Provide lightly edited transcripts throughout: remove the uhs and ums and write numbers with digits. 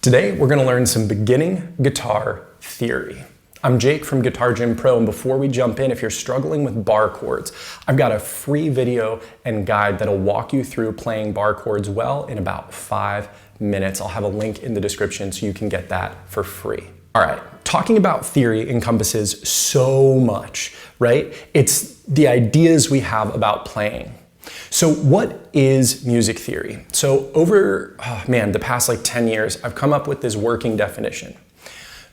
Today, we're going to learn some beginning guitar theory. I'm Jake from Guitar Gym Pro, and before we jump in, if you're struggling with bar chords, I've got a free video and guide that'll walk you through playing bar chords well in about 5 minutes. I'll have a link in the description so you can get that for free. All right, talking about theory encompasses so much, right? It's the ideas we have about playing. So what is music theory? So over, the past 10 years, I've come up with this working definition.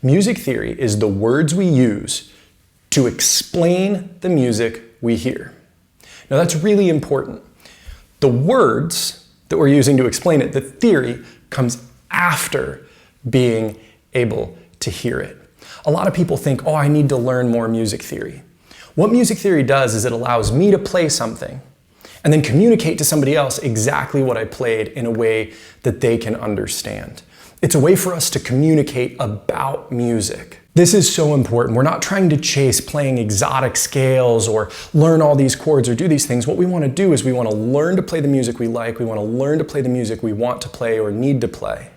Music theory is the words we use to explain the music we hear. Now that's really important. The words that we're using to explain it, the theory, comes after being able to hear it. A lot of people think, I need to learn more music theory. What music theory does is it allows me to play something and then communicate to somebody else exactly what I played in a way that they can understand. It's a way for us to communicate about music. This is so important. We're not trying to chase playing exotic scales or learn all these chords or do these things. What we want to do is we want to learn to play the music we like. We want to learn to play the music we want to play or need to play.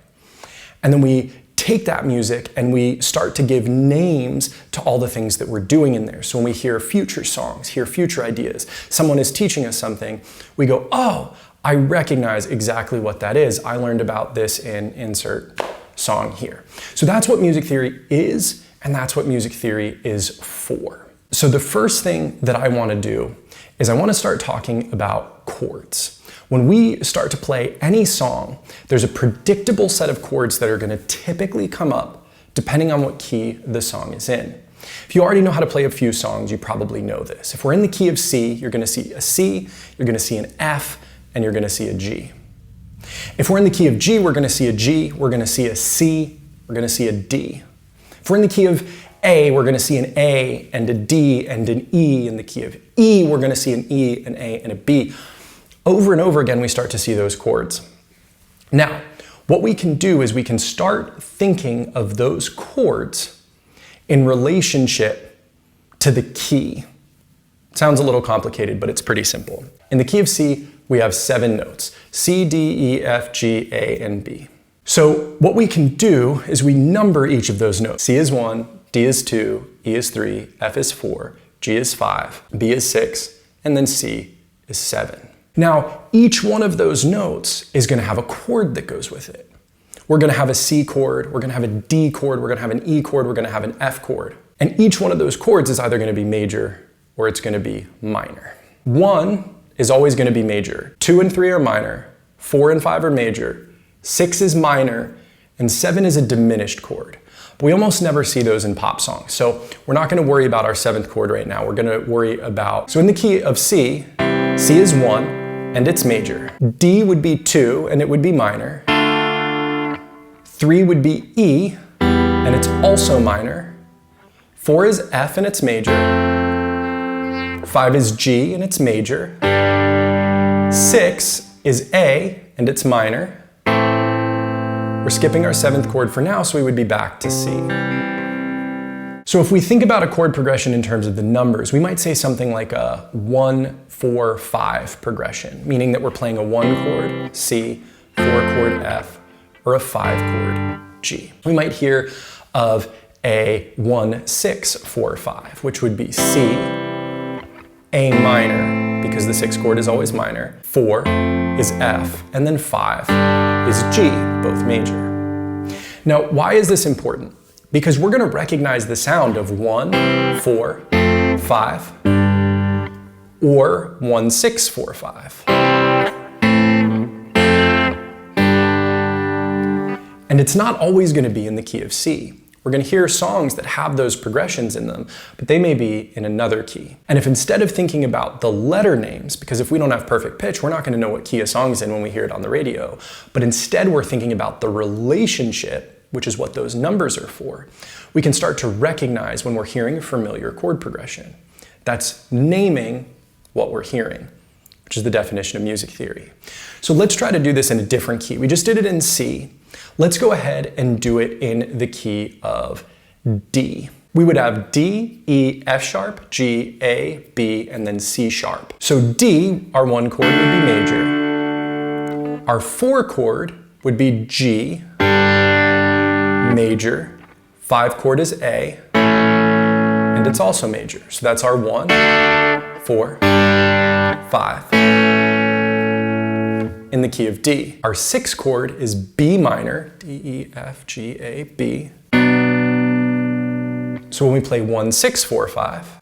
And then we take that music and we start to give names to all the things that we're doing in there. So when we hear future songs, hear future ideas, someone is teaching us something, we go, I recognize exactly what that is. I learned about this in insert song here. So that's what music theory is, and that's what music theory is for. So the first thing that I want to do is I want to start talking about chords. When we start to play any song, there's a predictable set of chords that are going to typically come up depending on what key the song is in. If you already know how to play a few songs, you probably know this. If we're in the key of C, you're going to see a C, you're going to see an F, and you're going to see a G. If we're in the key of G, we're going to see a G, we're going to see a C, we're going to see a D. If we're in the key of A, we're going to see an A and a D and an E. In the key of E, we're going to see an E, an A, and a B. Over and over again, we start to see those chords. Now, what we can do is we can start thinking of those chords in relationship to the key. It sounds a little complicated, but it's pretty simple. In the key of C, we have 7 notes: C, D, E, F, G, A, and B. So what we can do is we number each of those notes. C is 1, D is 2, E is 3, F is 4, G is 5, B is 6, and then C is 7. Now, each one of those notes is going to have a chord that goes with it. We're going to have a C chord, we're going to have a D chord, we're going to have an E chord, we're going to have an F chord. And each one of those chords is either going to be major or it's going to be minor. 1 is always going to be major. 2 and 3 are minor. 4 and 5 are major. 6 is minor. And 7 is a diminished chord. But we almost never see those in pop songs. So we're not going to worry about our 7th chord right now. We're going to worry about, so in the key of C, C is 1 and it's major. D would be 2 and it would be minor. 3 would be E and it's also minor. 4 is F and it's major. 5 is G and it's major. 6 is A and it's minor. We're skipping our 7th chord for now, so we would be back to C. So if we think about a chord progression in terms of the numbers, we might say something like a 1, 4, 5 progression, meaning that we're playing a 1 chord, C, 4 chord, F, or a 5 chord, G. We might hear of a 1, 6, 4, 5, which would be C, A minor, because the 6th chord is always minor, 4 is F, and then 5 is G, both major. Now, why is this important? Because we're going to recognize the sound of 1, 4, 5, or 1, 6, 4, 5. And it's not always going to be in the key of C. We're going to hear songs that have those progressions in them, but they may be in another key. And if instead of thinking about the letter names, because if we don't have perfect pitch, we're not going to know what key a song's in when we hear it on the radio, but instead we're thinking about the relationship, which is what those numbers are for, we can start to recognize when we're hearing a familiar chord progression. That's naming what we're hearing, which is the definition of music theory. So let's try to do this in a different key. We just did it in C. Let's go ahead and do it in the key of D. We would have D, E, F sharp, G, A, B, and then C sharp. So D, our 1 chord, would be major. Our 4 chord would be G. major, 5 chord is A, and it's also major. So that's our 1, 4, 5 in the key of D. Our 6th chord is B minor, D, E, F, G, A, B. So when we play 1, 6, 4, 5,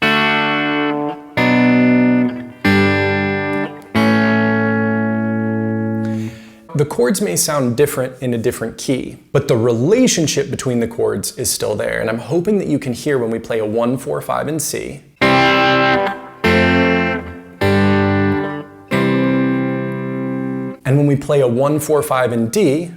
the chords may sound different in a different key, but the relationship between the chords is still there. And I'm hoping that you can hear when we play a 1, 4, 5 in C, and when we play a 1, 4, 5 in D,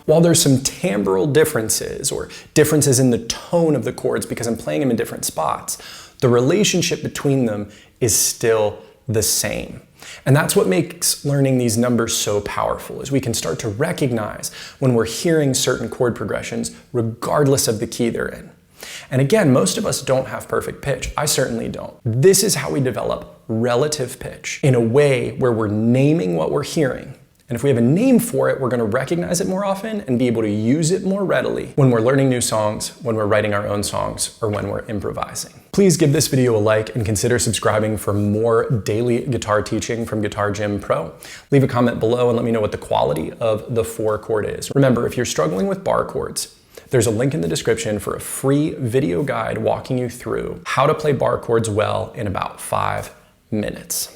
while there's some timbral differences or differences in the tone of the chords because I'm playing them in different spots, the relationship between them is still the same. And that's what makes learning these numbers so powerful, is we can start to recognize when we're hearing certain chord progressions regardless of the key they're in. And again, most of us don't have perfect pitch. I certainly don't. This is how we develop relative pitch in a way where we're naming what we're hearing. And if we have a name for it, we're going to recognize it more often and be able to use it more readily when we're learning new songs, when we're writing our own songs, or when we're improvising. Please give this video a like and consider subscribing for more daily guitar teaching from Guitar Gym Pro. Leave a comment below and let me know what the quality of the 4 chord is. Remember, if you're struggling with bar chords, there's a link in the description for a free video guide walking you through how to play bar chords well in about 5 minutes.